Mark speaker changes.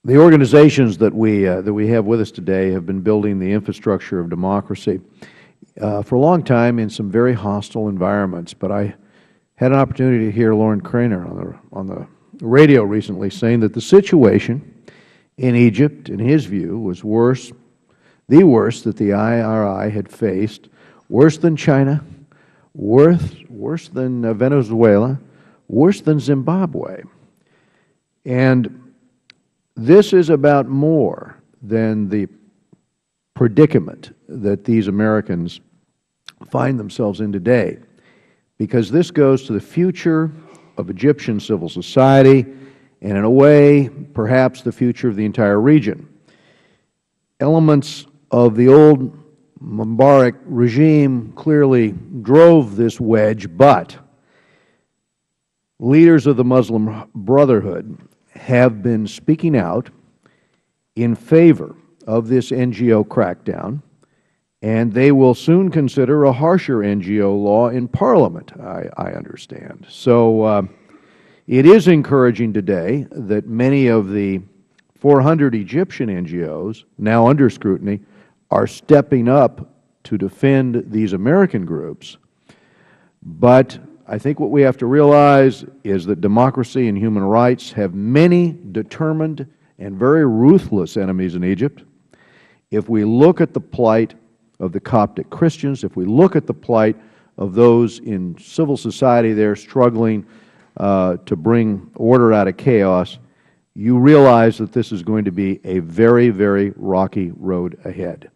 Speaker 1: The organizations that we have with us today have been building the infrastructure of democracy for a long time in some very hostile environments. But I had an opportunity to hear Lauren Krainer on the radio recently saying that the situation in Egypt, in his view, was worse, the worst that the IRI had faced, worse than China, worse than Venezuela, worse than Zimbabwe. And this is about more than the predicament that these Americans find themselves in today, because this goes to the future of Egyptian civil society and, in a way, perhaps the future of the entire region. Elements of the old Mubarak regime clearly drove this wedge, but leaders of the Muslim Brotherhood have been speaking out in favor of this NGO crackdown, and they will soon consider a harsher NGO law in Parliament, I understand. So it is encouraging today that many of the 400 Egyptian NGOs, now under scrutiny, are stepping up to defend these American groups. But I think what we have to realize is that democracy and human rights have many determined and very ruthless enemies in Egypt. If we look at the plight of the Coptic Christians, if we look at the plight of those in civil society there struggling to bring order out of chaos, you realize that this is going to be a very, very rocky road ahead.